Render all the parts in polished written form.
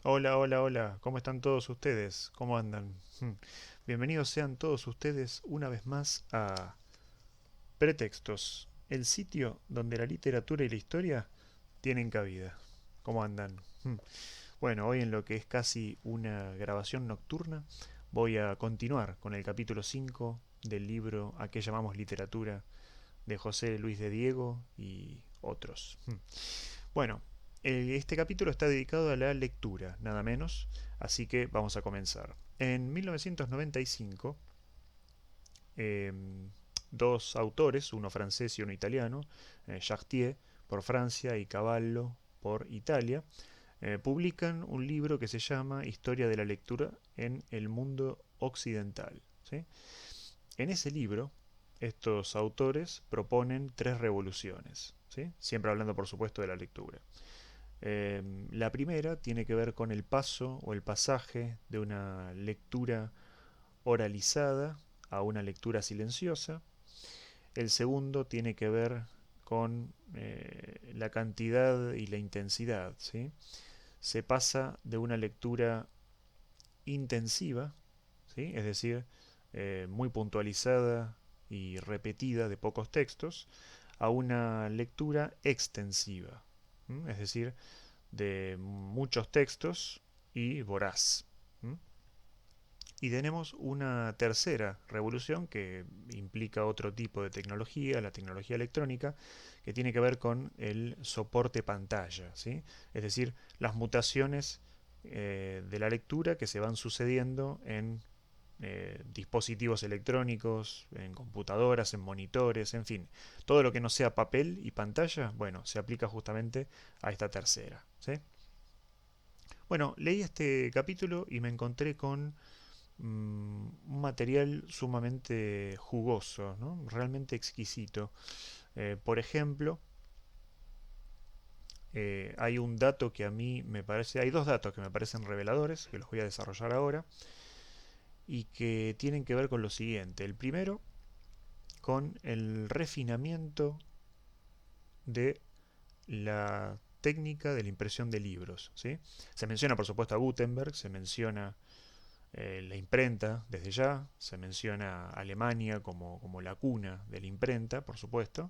Hola, hola, hola, ¿cómo están todos ustedes? ¿Cómo andan? Bienvenidos sean todos ustedes una vez más a Pretextos, el sitio donde la literatura y la historia tienen cabida. ¿Cómo andan? Bueno, hoy en lo que es casi una grabación nocturna, voy a continuar con el capítulo 5 del libro A qué llamamos literatura de José Luis de Diego y otros. Bueno, este capítulo está dedicado a la lectura, nada menos, así que vamos a comenzar. En 1995, eh, dos autores, uno francés y uno italiano, Chartier por Francia y Cavallo por Italia, publican un libro que se llama Historia de la lectura en el mundo occidental. ¿Sí? En ese libro, estos autores proponen tres revoluciones, ¿sí? Siempre hablando por supuesto de la lectura. La primera tiene que ver con el paso o el pasaje de una lectura oralizada a una lectura silenciosa. El segundo tiene que ver con la cantidad y la intensidad, ¿sí? Se pasa de una lectura intensiva, ¿sí? Es decir, muy puntualizada y repetida de pocos textos, a una lectura extensiva, es decir, de muchos textos y voraz. Y tenemos una tercera revolución que implica otro tipo de tecnología, la tecnología electrónica, que tiene que ver con el soporte pantalla, ¿sí? Es decir, las mutaciones de la lectura que se van sucediendo en dispositivos electrónicos, en computadoras, en monitores, en fin, todo lo que no sea papel y pantalla, bueno, se aplica justamente a esta tercera, ¿sí? Bueno, leí este capítulo y me encontré con un material sumamente jugoso, ¿no? Realmente exquisito. Por ejemplo, hay un dato que a mí me parece, hay dos datos que me parecen reveladores, que los voy a desarrollar ahora, y que tienen que ver con lo siguiente. El primero, con el refinamiento de la técnica de la impresión de libros, ¿sí? Se menciona, por supuesto, a Gutenberg, se menciona la imprenta desde ya, se menciona Alemania como la cuna de la imprenta, por supuesto,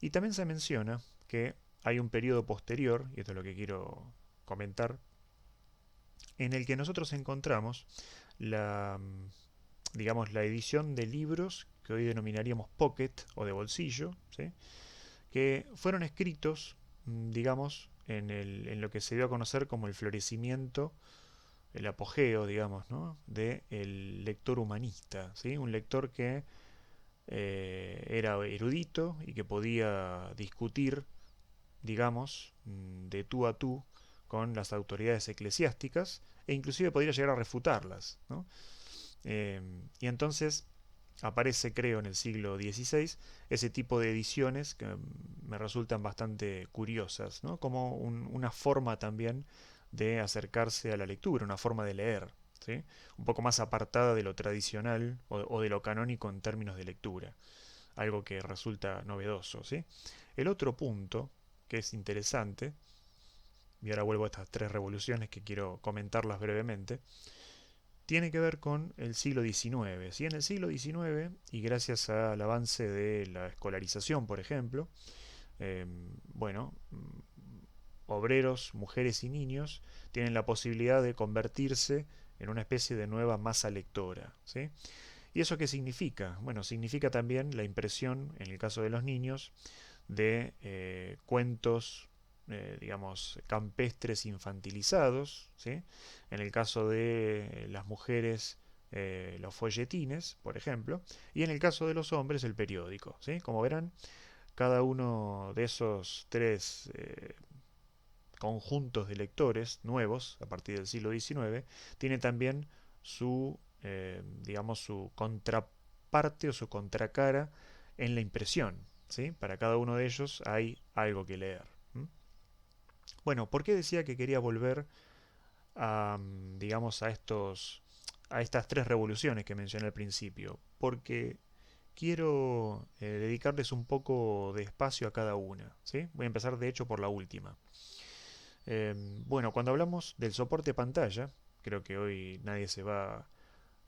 y también se menciona que hay un periodo posterior, y esto es lo que quiero comentar, en el que nosotros encontramos la, digamos, la edición de libros que hoy denominaríamos pocket o de bolsillo, ¿sí? Que fueron escritos, digamos, en lo que se dio a conocer como el florecimiento, el apogeo, digamos, ¿no? del lector humanista, ¿sí? Un lector que era erudito y que podía discutir, digamos, de tú a tú con las autoridades eclesiásticas e inclusive podría llegar a refutarlas, ¿no? Y entonces aparece, creo, en el siglo XVI ese tipo de ediciones que me resultan bastante curiosas, ¿no? Como una forma también de acercarse a la lectura, una forma de leer, ¿sí? Un poco más apartada de lo tradicional o de lo canónico en términos de lectura, algo que resulta novedoso, ¿sí? El otro punto que es interesante, y ahora vuelvo a estas tres revoluciones que quiero comentarlas brevemente, tiene que ver con el siglo XIX. ¿Sí? En el siglo XIX, y gracias al avance de la escolarización, por ejemplo, bueno, obreros, mujeres y niños tienen la posibilidad de convertirse en una especie de nueva masa lectora. ¿Sí? ¿Y eso qué significa? Bueno, significa también la impresión, en el caso de los niños, de cuentos, digamos, campestres infantilizados, ¿sí? En el caso de las mujeres, los folletines, por ejemplo, y en el caso de los hombres, el periódico, ¿sí? Como verán, cada uno de esos tres conjuntos de lectores nuevos, a partir del siglo XIX, tiene también su, digamos, su contraparte o su contracara en la impresión. ¿Sí? Para cada uno de ellos hay algo que leer. Bueno, ¿por qué decía que quería volver a, digamos, a estas tres revoluciones que mencioné al principio? Porque quiero dedicarles un poco de espacio a cada una. ¿Sí? Voy a empezar, de hecho, por la última. Bueno, cuando hablamos del soporte pantalla, creo que hoy nadie se va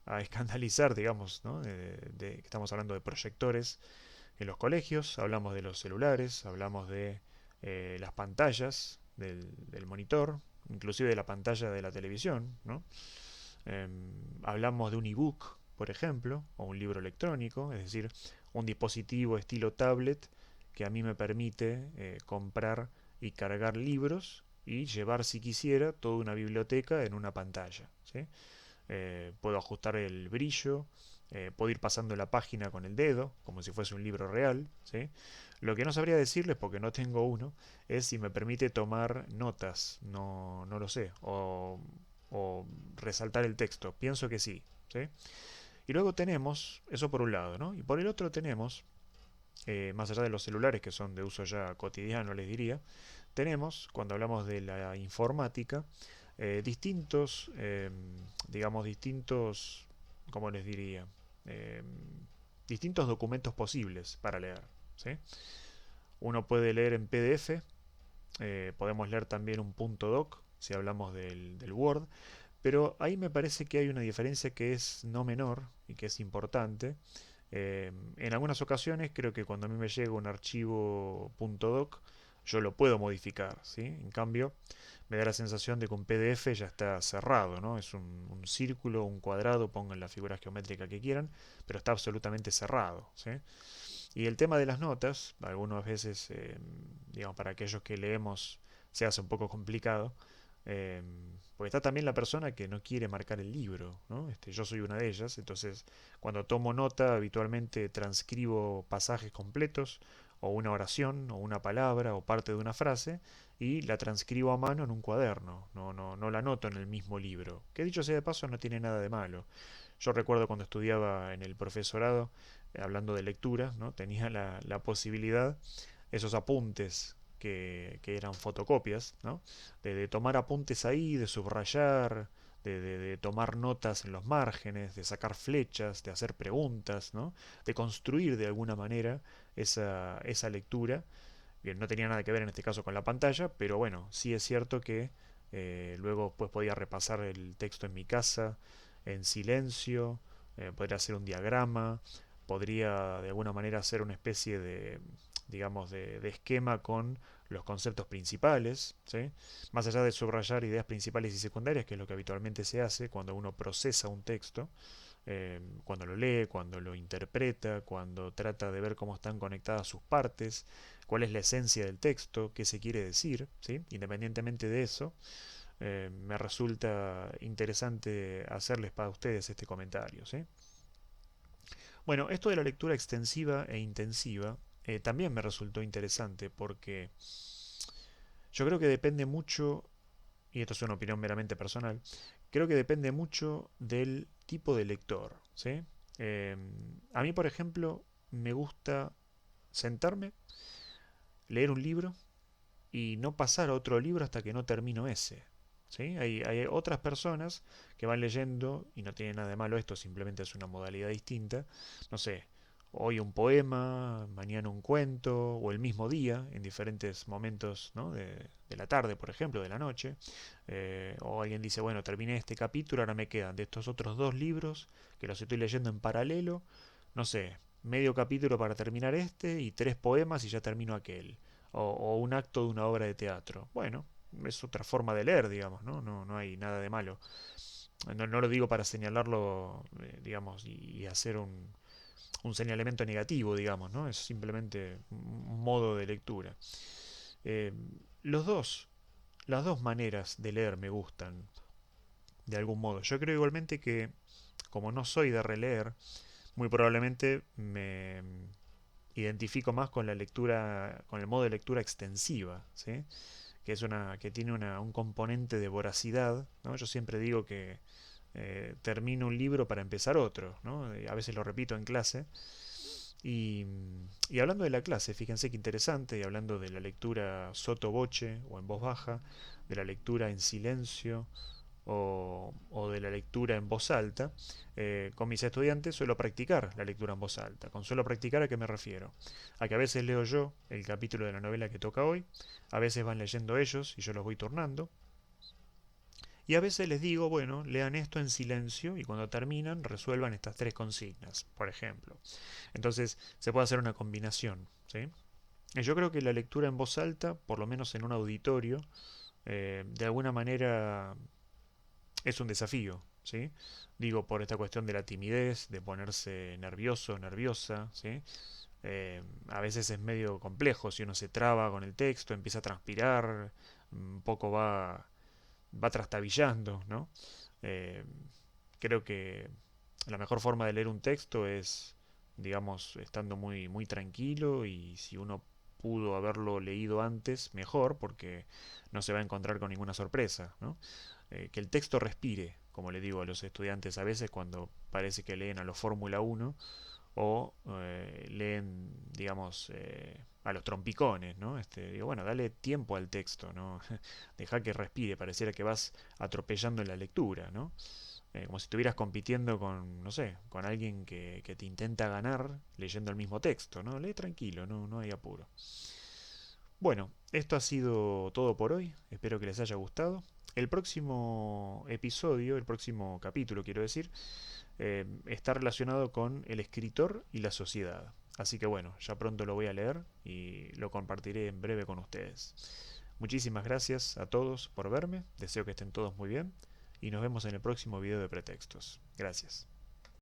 a escandalizar, digamos, ¿no? Que estamos hablando de proyectores en los colegios, hablamos de los celulares, hablamos de las pantallas del monitor, inclusive de la pantalla de la televisión, ¿no? Hablamos de un ebook, por ejemplo, o un libro electrónico, es decir, un dispositivo estilo tablet que a mí me permite comprar y cargar libros y llevar, si quisiera, toda una biblioteca en una pantalla, ¿sí? Puedo ajustar el brillo, puedo ir pasando la página con el dedo, como si fuese un libro real, ¿sí? Lo que no sabría decirles, porque no tengo uno, es si me permite tomar notas, no lo sé, o resaltar el texto. Pienso que sí, ¿sí? Y luego tenemos, eso por un lado, ¿no? Y por el otro tenemos, más allá de los celulares que son de uso ya cotidiano, les diría, tenemos, cuando hablamos de la informática, distintos, digamos, distintos, ¿cómo les diría? Eh, Distintos documentos posibles para leer, ¿sí? Uno puede leer en PDF, podemos leer también un punto doc, si hablamos del Word, pero ahí me parece que hay una diferencia que es no menor y que es importante. En algunas ocasiones creo que cuando a mí me llega un archivo .doc, yo lo puedo modificar, ¿sí? En cambio, me da la sensación de que un PDF ya está cerrado, ¿no? Es un círculo, un cuadrado, pongan la figura geométrica que quieran, pero está absolutamente cerrado, ¿sí? Y el tema de las notas, algunas veces, digamos, para aquellos que leemos se hace un poco complicado, eh, porque está también la persona que no quiere marcar el libro, ¿no? Yo soy una de ellas, entonces cuando tomo nota habitualmente transcribo pasajes completos, o una oración, o una palabra, o parte de una frase, y la transcribo a mano en un cuaderno, no la anoto en el mismo libro, que dicho sea de paso no tiene nada de malo. Yo recuerdo cuando estudiaba en el profesorado, hablando de lectura, ¿no? Tenía la posibilidad, esos apuntes que eran fotocopias, ¿no? De tomar apuntes ahí, de subrayar, de tomar notas en los márgenes, de sacar flechas, de hacer preguntas, ¿no? De construir de alguna manera esa lectura. Bien, no tenía nada que ver en este caso con la pantalla, pero bueno, sí es cierto que luego pues podía repasar el texto en mi casa, en silencio, podría hacer un diagrama, podría de alguna manera hacer una especie de, digamos, de esquema con los conceptos principales, ¿sí? Más allá de subrayar ideas principales y secundarias, que es lo que habitualmente se hace cuando uno procesa un texto, cuando lo lee, cuando lo interpreta, cuando trata de ver cómo están conectadas sus partes, cuál es la esencia del texto, qué se quiere decir, ¿sí? Independientemente de eso, me resulta interesante hacerles para ustedes este comentario, ¿sí? Bueno, esto de la lectura extensiva e intensiva también me resultó interesante porque yo creo que depende mucho, y esto es una opinión meramente personal, creo que depende mucho del tipo de lector, ¿sí? Eh, a mí, por ejemplo, me gusta sentarme, leer un libro y no pasar a otro libro hasta que no termino ese. ¿Sí? Hay otras personas que van leyendo, y no tiene nada de malo esto, simplemente es una modalidad distinta. No sé, hoy un poema, mañana un cuento, o el mismo día, en diferentes momentos, ¿no? de la tarde, por ejemplo, de la noche. O alguien dice, bueno, terminé este capítulo, ahora me quedan de estos otros dos libros que los estoy leyendo en paralelo. No sé, medio capítulo para terminar este y tres poemas y ya termino aquel o un acto de una obra de teatro. Bueno, es otra forma de leer, digamos, ¿no? No hay nada de malo. No lo digo para señalarlo, digamos, y hacer un señalamiento negativo, digamos, ¿no? Es simplemente un modo de lectura. Eh, los dos, las dos maneras de leer me gustan, de algún modo. Yo creo igualmente que, como no soy de releer, muy probablemente me identifico más con la lectura, con el modo de lectura extensiva, ¿sí? Que es que tiene un componente de voracidad, ¿no? Yo siempre digo que termino un libro para empezar otro, ¿no? A veces lo repito en clase. Y, y hablando de la clase, fíjense qué interesante, y hablando de la lectura sotto voce o en voz baja, de la lectura en silencio o de la lectura en voz alta, con mis estudiantes suelo practicar la lectura en voz alta. Con suelo practicar, ¿a qué me refiero? A que a veces leo yo el capítulo de la novela que toca hoy, a veces van leyendo ellos y yo los voy turnando, y a veces les digo, bueno, lean esto en silencio y cuando terminan resuelvan estas tres consignas, por ejemplo. Entonces se puede hacer una combinación, ¿sí? Y yo creo que la lectura en voz alta, por lo menos en un auditorio, de alguna manera es un desafío, ¿sí? Digo, por esta cuestión de la timidez, de ponerse nervioso, nerviosa, ¿sí? A veces es medio complejo, si uno se traba con el texto, empieza a transpirar, un poco va trastabillando, ¿no? Eh, Creo que la mejor forma de leer un texto es, digamos, estando muy tranquilo y si uno pudo haberlo leído antes, mejor, porque no se va a encontrar con ninguna sorpresa, ¿no? Que el texto respire, como le digo a los estudiantes a veces cuando parece que leen a los Fórmula 1 o leen, digamos, a los trompicones, ¿no? Digo, bueno, dale tiempo al texto, ¿no? Deja que respire, pareciera que vas atropellando en la lectura, ¿no? Como si estuvieras compitiendo con, no sé, con alguien que te intenta ganar leyendo el mismo texto, ¿no? Lee tranquilo, no hay apuro. Bueno, esto ha sido todo por hoy, espero que les haya gustado. El próximo episodio, el próximo capítulo, quiero decir, está relacionado con el escritor y la sociedad. Así que bueno, ya pronto lo voy a leer y lo compartiré en breve con ustedes. Muchísimas gracias a todos por verme, deseo que estén todos muy bien y nos vemos en el próximo video de pretextos. Gracias.